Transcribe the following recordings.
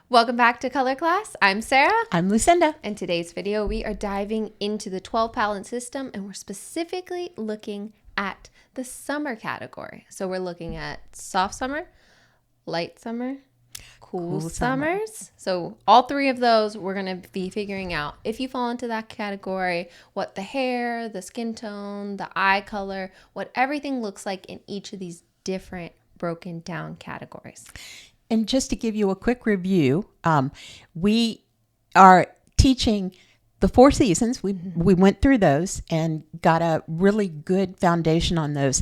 Welcome back to Color Class. I'm Sarah. I'm Lucinda. In today's video, we are diving into the 12 palette system and we're specifically looking at the summer category. So we're looking at soft summer, light summer, cool summers. So all three of those, we're going to be figuring out if you fall into that category, what the hair, the skin tone, the eye color, what everything looks like in each of these different broken down categories. And just to give you a quick review, we are teaching the 4 seasons. We went through those and got a really good foundation on those.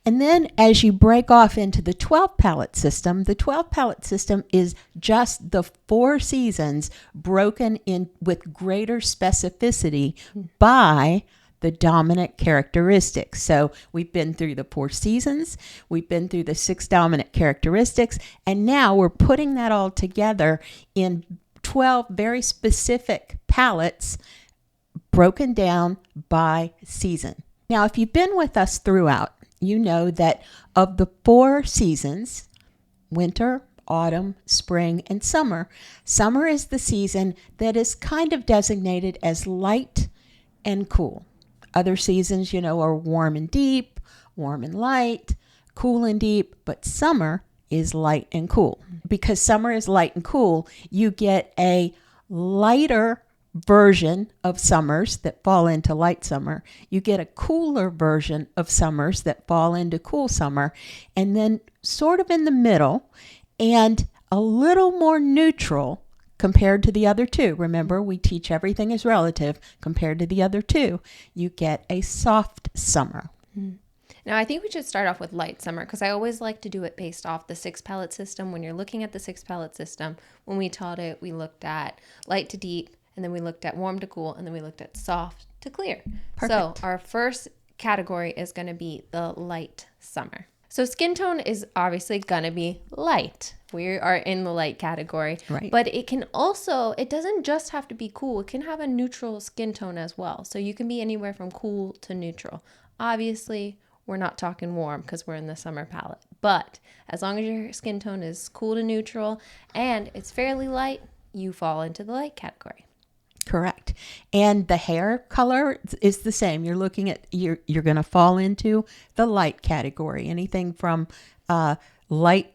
And then as you break off into the 12 palette system, the 12 palette system is just the 4 seasons broken in with greater specificity by the dominant characteristics. So we've been through the 4 seasons, we've been through the 6 dominant characteristics, and now we're putting that all together in 12 very specific palettes broken down by season. Now, if you've been with us throughout, you know that of the 4 seasons, winter, autumn, spring, and summer, summer is the season that is kind of designated as light and cool. Other seasons, are warm and deep, warm and light, cool and deep, but summer is light and cool. Because summer is light and cool, you get a lighter version of summers that fall into light summer. You get a cooler version of summers that fall into cool summer, and then sort of in the middle and a little more neutral compared to the other 2. Remember, we teach everything is relative. Compared to the other 2, you get a soft summer. Now, I think we should start off with light summer because I always like to do it based off the 6 palette system. When you're looking at the 6 palette system, when we taught it, we looked at light to deep, and then we looked at warm to cool, and then we looked at soft to clear. Perfect. So our first category is going to be the light summer. So skin tone is obviously going to be light. We are in the light category. Right. But it can also, it doesn't just have to be cool. It can have a neutral skin tone as well. So you can be anywhere from cool to neutral. Obviously, we're not talking warm because we're in the summer palette. But as long as your skin tone is cool to neutral and it's fairly light, you fall into the light category. Correct. And the hair color is the same. You're looking at, you're going to fall into the light category. Anything from light,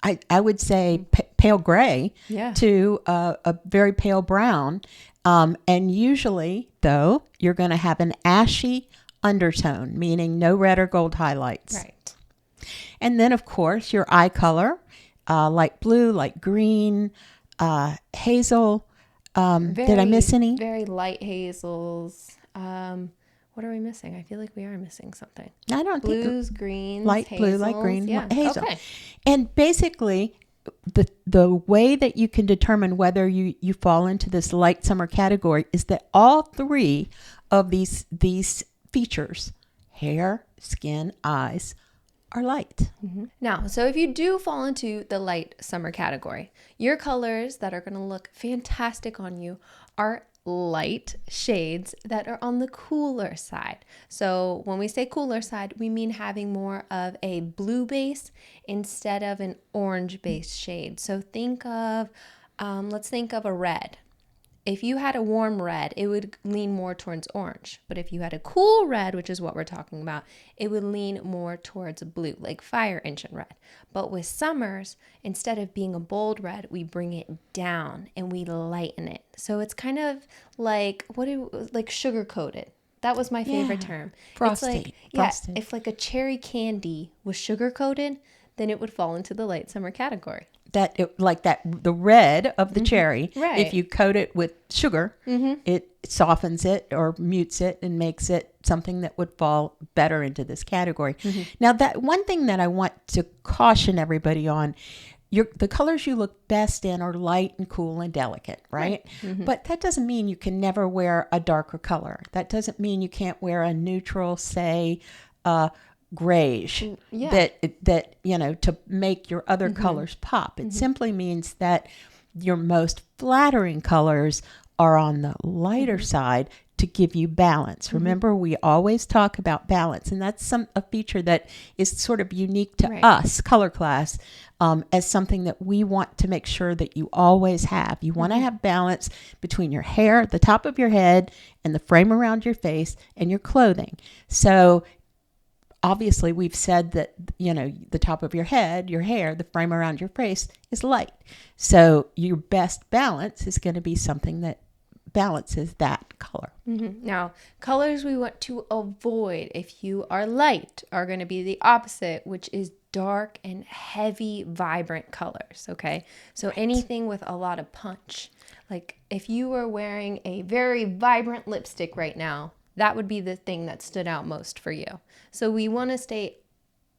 I would say pale gray to a very pale brown. And usually, though, you're going to have an ashy undertone, meaning no red or gold highlights. Right. And then, of course, your eye color, light blue, light green, hazel. Did I miss any? Very light hazels. What are we missing? I feel like we are missing something. I don't think blues, greens, light hazels. blue, light green, hazel. Okay. And basically, the way that you can determine whether you fall into this light summer category is that all 3 of these features, hair, skin, eyes, are light. Now, so if you do fall into the light summer category, your colors that are going to look fantastic on you are light shades that are on the cooler side. So when we say cooler side, we mean having more of a blue base instead of an orange base shade. So think of, let's think of a red. If you had a warm red, it would lean more towards orange. But if you had a cool red, which is what we're talking about, it would lean more towards blue, like fire engine red. But with summers, instead of being a bold red, we bring it down and we lighten it. So it's kind of like, like sugar coated. That was my favorite term. Frosty. It's like, if like a cherry candy was sugar coated, then it would fall into the light summer category. The red of the cherry, Right. if you coat it with sugar, it softens it or mutes it and makes it something that would fall better into this category. Now, that one thing that I want to caution everybody on, the colors you look best in are light and cool and delicate, right? But that doesn't mean you can never wear a darker color. That doesn't mean you can't wear a neutral, say, grayish that to make your other colors pop. It simply means that your most flattering colors are on the lighter side to give you balance. Remember, we always talk about balance, and that's a feature that is sort of unique to us, color class, as something that we want to make sure that you always have. You want to have balance between your hair, the top of your head, and the frame around your face, and your clothing. So obviously, we've said that, the top of your head, your hair, the frame around your face is light. So your best balance is going to be something that balances that color. Now, colors we want to avoid if you are light are going to be the opposite, which is dark and heavy, vibrant colors. Okay. So anything with a lot of punch, like if you were wearing a very vibrant lipstick right now, that would be the thing that stood out most for you. So we want to stay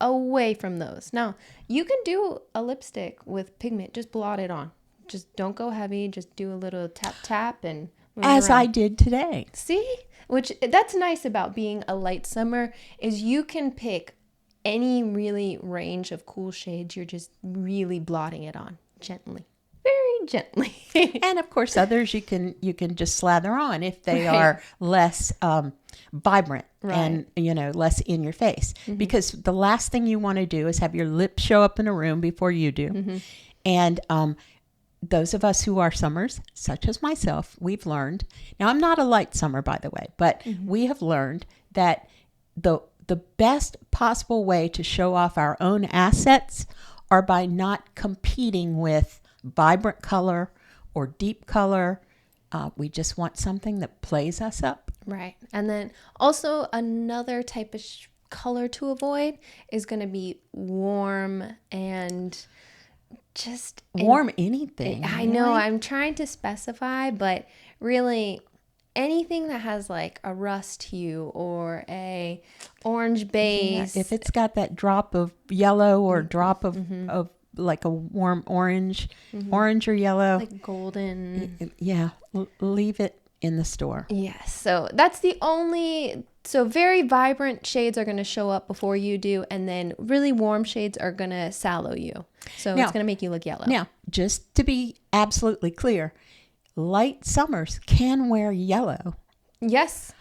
away from those. Now, you can do a lipstick with pigment, just blot it on. Just don't go heavy, just do a little tap tap and move As around. I did today. See? Which that's nice about being a light summer is you can pick any really range of cool shades. You're just really blotting it on gently. Very gently. And of course, others you can just slather on if they are less vibrant and less in your face. Because the last thing you want to do is have your lips show up in a room before you do. And those of us who are summers, such as myself, we've learned. Now, I'm not a light summer, by the way, but we have learned that the best possible way to show off our own assets are by not competing with vibrant color or deep color. We just want something that plays us up. Right. And then also another type of color to avoid is going to be warm and just warm anything. I know I'm trying to specify, but really anything that has like a rust hue or a orange base. If it's got that drop of yellow or drop of like a warm orange or yellow, like golden. Leave it in the store. Yes. So that's the only, so very vibrant shades are going to show up before you do. And then really warm shades are going to sallow you. So it's going to make you look yellow. Now, just to be absolutely clear, light summers can wear yellow. Yes.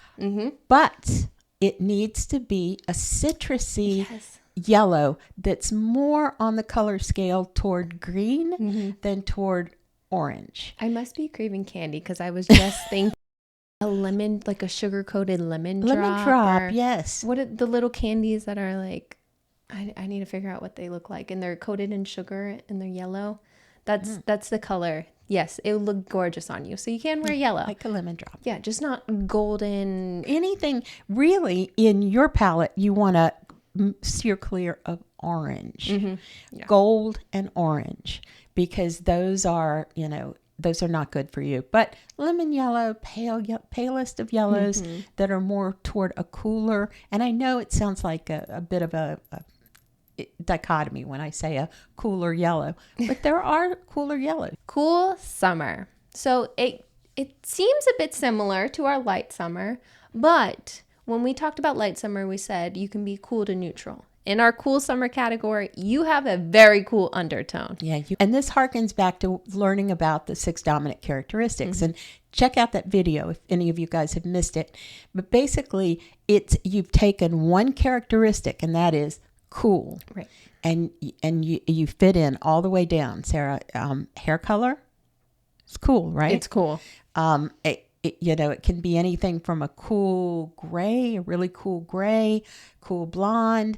But it needs to be a citrusy yellow that's more on the color scale toward green than toward orange. I must be craving candy because I was just thinking a lemon, like a sugar-coated lemon drop. Yes. What are the little candies that are like, I need to figure out what they look like. And they're coated in sugar and they're yellow. That's the color. Yes, it would look gorgeous on you. So you can wear yellow. Like a lemon drop. Yeah, just not golden. Anything really in your palette, you want to steer clear of orange, gold and orange, because those are not good for you. But lemon yellow, palest of yellows that are more toward a cooler. And I know it sounds like a bit of a dichotomy when I say a cooler yellow, but there are cooler yellows. Cool summer. So it seems a bit similar to our light summer, but when we talked about light summer, we said you can be cool to neutral. In our cool summer category, you have a very cool undertone. Yeah, and this harkens back to learning about the 6 dominant characteristics. And check out that video if any of you guys have missed it. But basically, you've taken one characteristic, and that is cool. Right. And you fit in all the way down. Sarah, hair color, it's cool, right? It's cool. It can be anything from a cool gray, a really cool gray, cool blonde,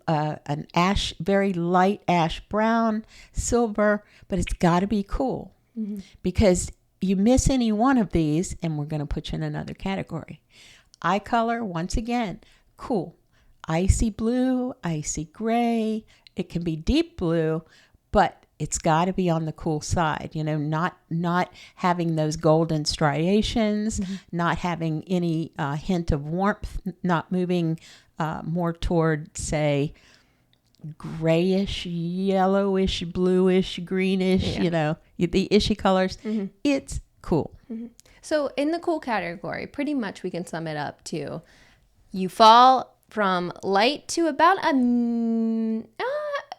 an ash, very light ash brown, silver, but it's got to be cool because you miss any one of these and we're going to put you in another category. Eye color, once again, cool. Icy blue, icy gray. It can be deep blue, but it's got to be on the cool side, not having those golden striations, not having any hint of warmth, not moving more toward, say, grayish, yellowish, bluish, greenish, the ishy colors. It's cool. So in the cool category, pretty much we can sum it up to you fall from light to about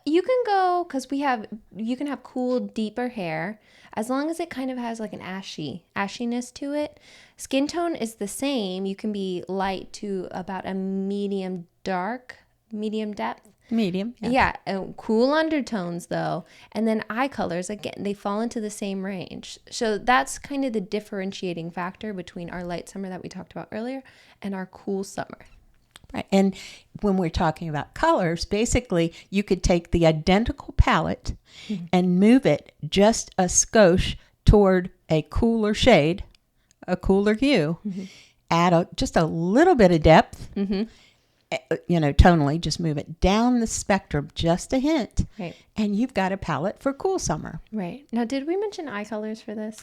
You can go, because you can have cool, deeper hair as long as it kind of has like an ashiness to it. Skin tone is the same. You can be light to about a medium dark, medium depth. Medium. Yeah, cool undertones though. And then eye colors, again, they fall into the same range. So that's kind of the differentiating factor between our light summer that we talked about earlier and our cool summer. Right. And when we're talking about colors, basically you could take the identical palette and move it just a skosh toward a cooler shade, a cooler hue, add just a little bit of depth, tonally, just move it down the spectrum just a hint. Right. And you've got a palette for cool summer. Right. Now, did we mention eye colors for this?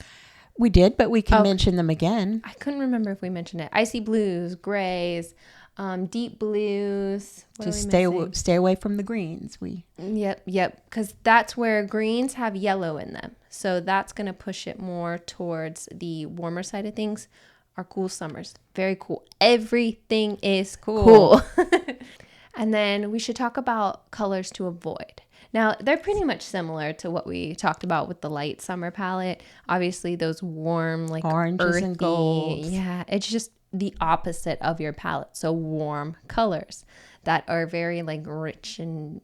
We did, but we can mention them again. I couldn't remember if we mentioned it. Icy blues, grays, deep blues. Just stay away from the greens. Yep. Because that's where greens have yellow in them. So that's going to push it more towards the warmer side of things. Our cool summers. Very cool. Everything is cool. And then we should talk about colors to avoid. Now, they're pretty much similar to what we talked about with the light summer palette. Obviously, those warm, like oranges earthy, and golds. Yeah, it's just the opposite of your palette. So warm colors that are very like rich and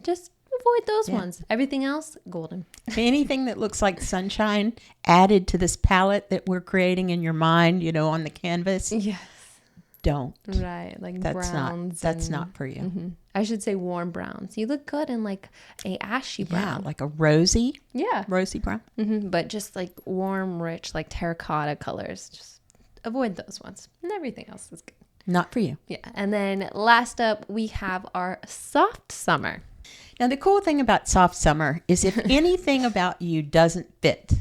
just avoid those ones. Everything else, golden. Anything that looks like sunshine added to this palette that we're creating in your mind, on the canvas. Yes. Don't. Right, like browns. That's not for you. Mm-hmm. I should say warm browns. You look good in like a ashy brown. Yeah, like a rosy. Yeah. Rosy brown. Mm-hmm. But just like warm, rich, like terracotta colors. Just avoid those ones. And everything else is good. Not for you. Yeah. And then last up, we have our soft summer. Now, the cool thing about soft summer is if anything about you doesn't fit,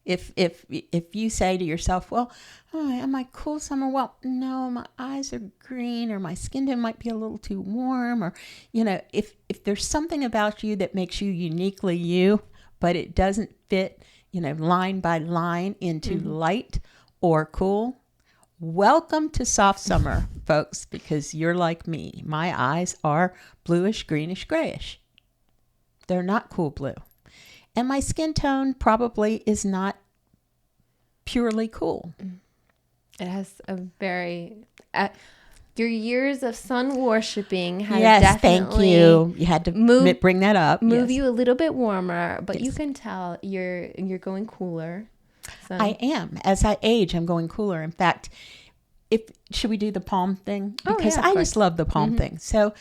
if you say to yourself, well, am I cool summer? Well, no, my eyes are green, or my skin tone might be a little too warm, or, if there's something about you that makes you uniquely you, but it doesn't fit, line by line into light or cool, welcome to soft summer, folks, because you're like me. My eyes are bluish, greenish, grayish. They're not cool blue. And my skin tone probably is not purely cool. It has a very... your years of sun worshipping has definitely... thank you. You had to bring that up. Move you a little bit warmer, but you can tell you're going cooler. So. I am. As I age, I'm going cooler. In fact, should we do the palm thing? Because I just love the palm thing. So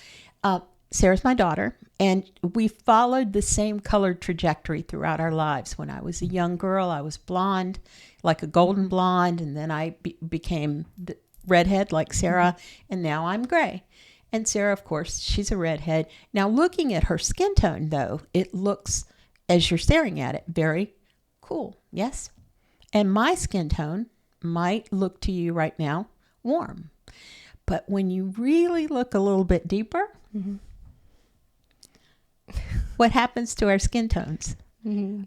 Sarah's my daughter, and we followed the same color trajectory throughout our lives. When I was a young girl, I was blonde, like a golden blonde, and then I became the redhead like Sarah, and now I'm gray. And Sarah, of course, she's a redhead. Now, looking at her skin tone, though, it looks, as you're staring at it, very cool. Yes? And my skin tone might look to you right now warm. But when you really look a little bit deeper, what happens to our skin tones?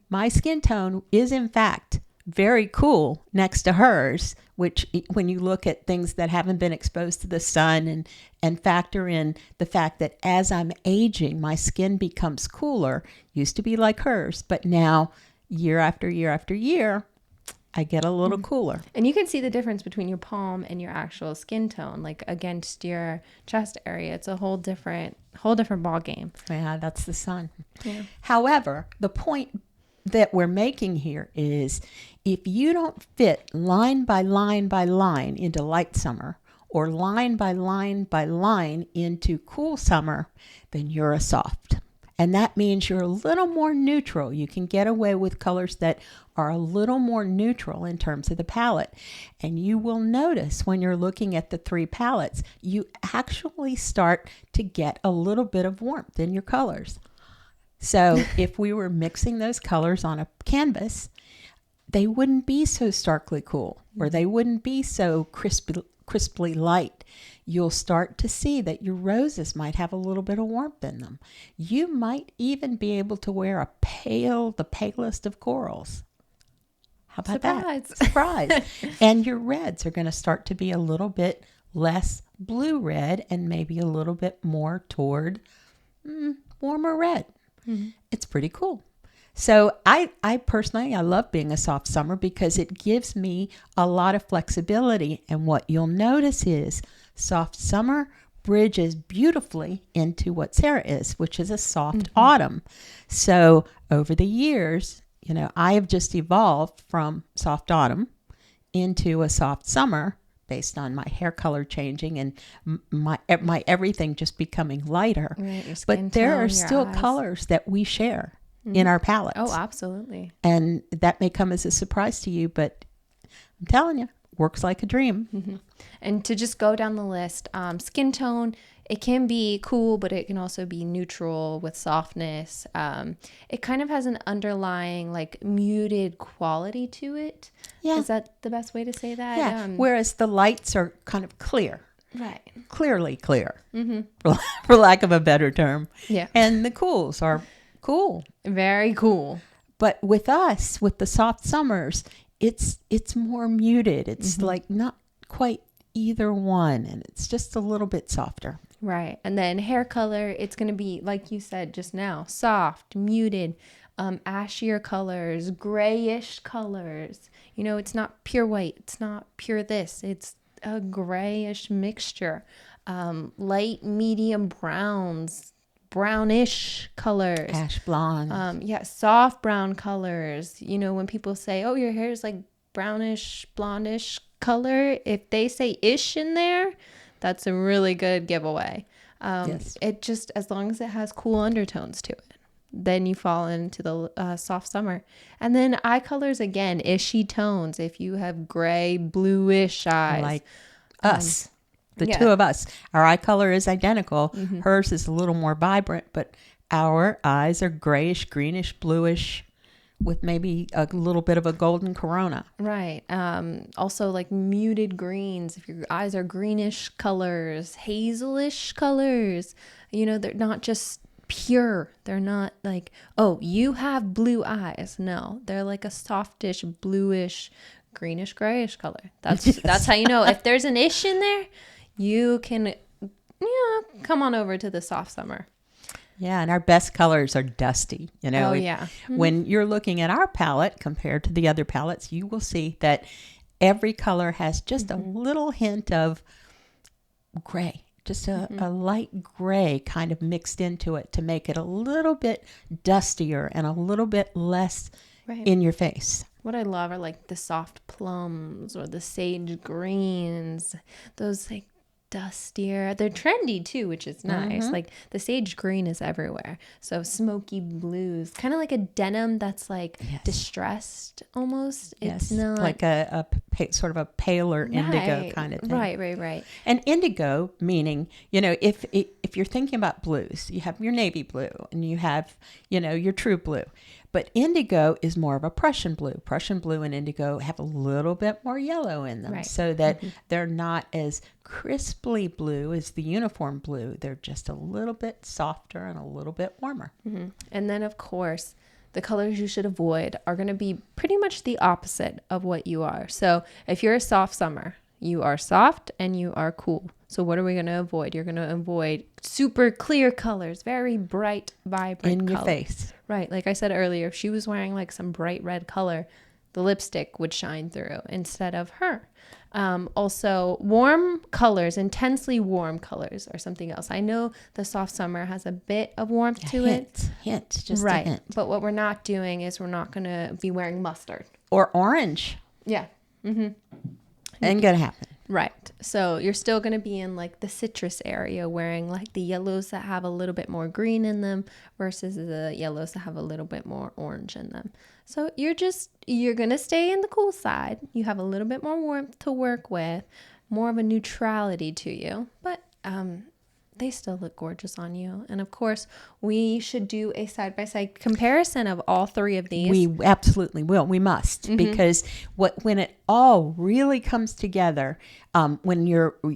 My skin tone is, in fact, very cool next to hers, which when you look at things that haven't been exposed to the sun and factor in the fact that as I'm aging, my skin becomes cooler, used to be like hers, but now year after year after year, I get a little cooler. And you can see the difference between your palm and your actual skin tone, like against your chest area. It's a whole different ball game. Yeah, that's the sun. Yeah. However, the point that we're making here is if you don't fit line by line by line into light summer or line by line into cool summer, then you're a soft. And that means you're a little more neutral. You can get away with colors that are a little more neutral in terms of the palette. And you will notice when you're looking at the three palettes, you actually start to get a little bit of warmth in your colors. So if we were mixing those colors on a canvas, they wouldn't be so starkly cool, or they wouldn't be so crisply light. You'll start to see that your roses might have a little bit of warmth in them. You might even be able to wear the palest of corals. How about that? Surprise. And your reds are going to start to be a little bit less blue red and maybe a little bit more toward warmer red. It's pretty cool. So I personally, I love being a soft summer because it gives me a lot of flexibility. And what you'll notice is soft summer bridges beautifully into what Sara is, which is a soft autumn. So over the years, I have just evolved from soft autumn into a soft summer based on my hair color changing and my everything just becoming lighter. Right, your skin But there tone, are your still eyes. colors that we share in our palettes. Oh, absolutely. And that may come as a surprise to you, but I'm telling you, works like a dream. And to just go down the list, skin tone, it can be cool, but it can also be neutral with softness. It kind of has an underlying like muted quality to it. Yeah. Is that the best way to say that? Yeah. Whereas the lights are kind of clear. Right. Clearly clear, for lack of a better term. Yeah. And the cools are cool. Very cool. But with us, with the soft summers, it's more muted. It's like not quite either one, and it's just a little bit softer. Right. And then hair color, it's going to be, like you said just now, soft, muted, ashier colors, grayish colors. It's not pure white. It's not pure this. It's a grayish mixture. Light, medium browns, brownish colors. Ash blonde. Soft brown colors. When people say, oh, your hair is like brownish, blondish color, if they say ish in there, that's a really good giveaway. Yes. It just, as long as it has cool undertones to it, then you fall into the soft summer. And then eye colors, again, ishy tones. If you have gray, bluish eyes. Like us. The two of us. Our eye color is identical. Hers is a little more vibrant, but our eyes are grayish, greenish, bluish, with maybe a little bit of a golden corona. Right. Also like muted greens. If your eyes are greenish colors, hazelish colors, they're not just pure. They're not like, oh, you have blue eyes. No, they're like a softish, bluish, greenish, grayish color. That's how you know. If there's an ish in there, you can, come on over to the soft summer. Yeah, and our best colors are dusty. Oh, yeah. When you're looking at our palette compared to the other palettes, you will see that every color has just a little hint of gray, just a light gray kind of mixed into it to make it a little bit dustier and a little bit less in your face. What I love are like the soft plums or the sage greens, those like dustier. They're trendy too, which is nice. Like the sage green is everywhere. So smoky blues, kind of like a denim that's like distressed almost. It's not like a sort of a paler indigo kind of thing. Right. And indigo meaning, if you're thinking about blues, you have your navy blue and you have, your true blue. But indigo is more of a Prussian blue. Prussian blue and indigo have a little bit more yellow in them so that they're not as crisply blue as the uniform blue. They're just a little bit softer and a little bit warmer. And then, of course, the colors you should avoid are going to be pretty much the opposite of what you are. So if you're a soft summer, you are soft and you are cool. So what are we going to avoid? You're going to avoid super clear colors, very bright, vibrant in your colors. face. Right. Like I said earlier, if she was wearing like some bright red color, the lipstick would shine through instead of her. Also, warm colors, intensely warm colors are something else. I know the soft summer has a bit of warmth to it. Just a hint. But what we're not doing is we're not going to be wearing mustard. Or orange. Yeah. Ain't going to happen. Right. So you're still going to be in like the citrus area wearing like the yellows that have a little bit more green in them versus the yellows that have a little bit more orange in them. So you're going to stay in the cool side. You have a little bit more warmth to work with, more of a neutrality to you, but they still look gorgeous on you. And of course, we should do a side-by-side comparison of all three of these. We absolutely will. We must, because when it all really comes together, when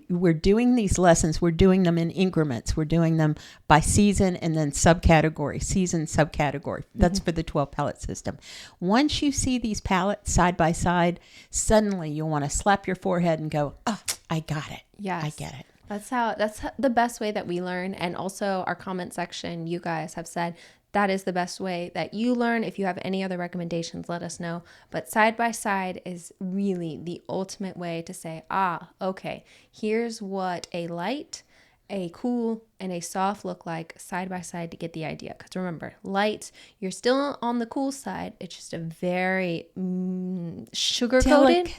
we're doing these lessons, we're doing them in increments. We're doing them by season and then subcategory, season, subcategory. That's for the 12 palette system. Once you see these palettes side by side, suddenly you'll want to slap your forehead and go, oh, I got it. Yes. I get it. That's the best way that we learn. And also our comment section, you guys have said that is the best way that you learn. If you have any other recommendations, let us know. But side by side is really the ultimate way to say, okay, here's what a light, a cool, and a soft look like side by side to get the idea. Because remember, light, you're still on the cool side. It's just a very sugar coated.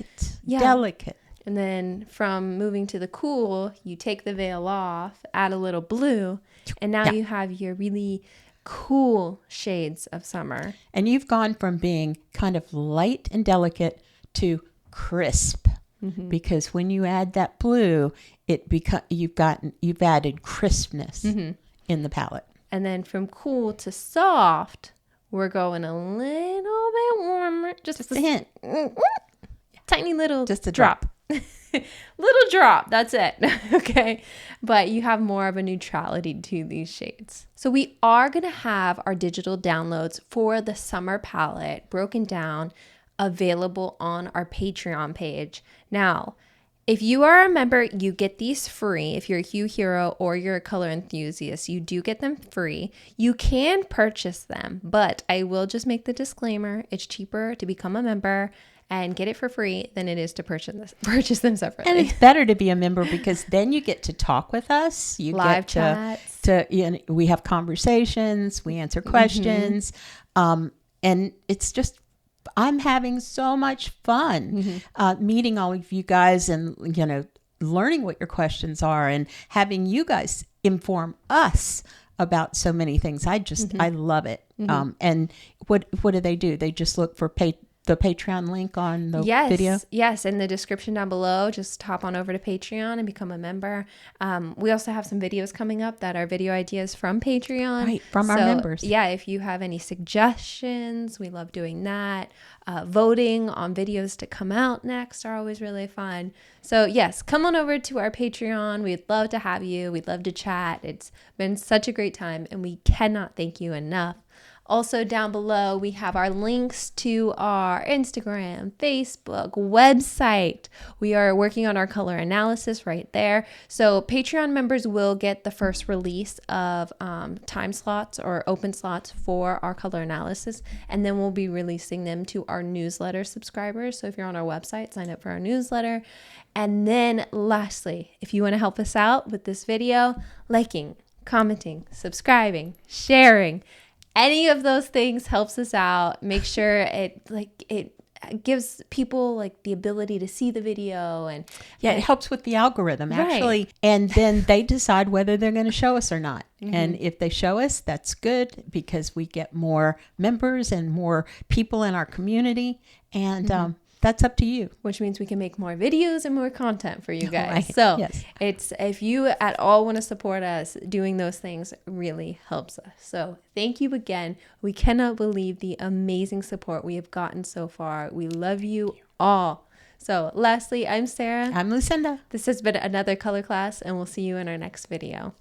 Delicate. And then from moving to the cool, you take the veil off, add a little blue, and now you have your really cool shades of summer. And you've gone from being kind of light and delicate to crisp. Because when you add that blue, you've added crispness in the palette. And then from cool to soft, we're going a little bit warmer. Just a hint. Tiny little just a drop. Little drop, that's it. Okay, but you have more of a neutrality to these shades. So we are going to have our digital downloads for the summer palette broken down, available on our Patreon page. Now, if you are a member, you get these free. If you're a hue hero or you're a color enthusiast, you do get them free. You can purchase them, but I will just make the disclaimer, it's cheaper to become a member and get it for free than it is to purchase them separately. And it's better to be a member because then you get to talk with us. You live get chats. We have conversations. We answer questions. And it's just, I'm having so much fun meeting all of you guys and, learning what your questions are and having you guys inform us about so many things. I love it. And what do? They just look for the Patreon link on the video? Yes, in the description down below. Just hop on over to Patreon and become a member. We also have some videos coming up that are video ideas from Patreon. Right, from our members. Yeah, if you have any suggestions, we love doing that. Voting on videos to come out next are always really fun. So yes, come on over to our Patreon. We'd love to have you. We'd love to chat. It's been such a great time and we cannot thank you enough. Also down below, we have our links to our Instagram, Facebook, website. We are working on our color analysis right there. So Patreon members will get the first release of time slots or open slots for our color analysis. And then we'll be releasing them to our newsletter subscribers. So if you're on our website, sign up for our newsletter. And then lastly, if you want to help us out with this video, liking, commenting, subscribing, sharing, any of those things helps us out. Make sure it gives people the ability to see the video and it helps with the algorithm actually. And then they decide whether they're going to show us or not. And if they show us, that's good because we get more members and more people in our community. And that's up to you. Which means we can make more videos and more content for you guys. Right. So yes. It's if you at all want to support us, doing those things really helps us. So thank you again. We cannot believe the amazing support we have gotten so far. We love you all. So lastly, I'm Sarah. I'm Lucinda. This has been another color class and we'll see you in our next video.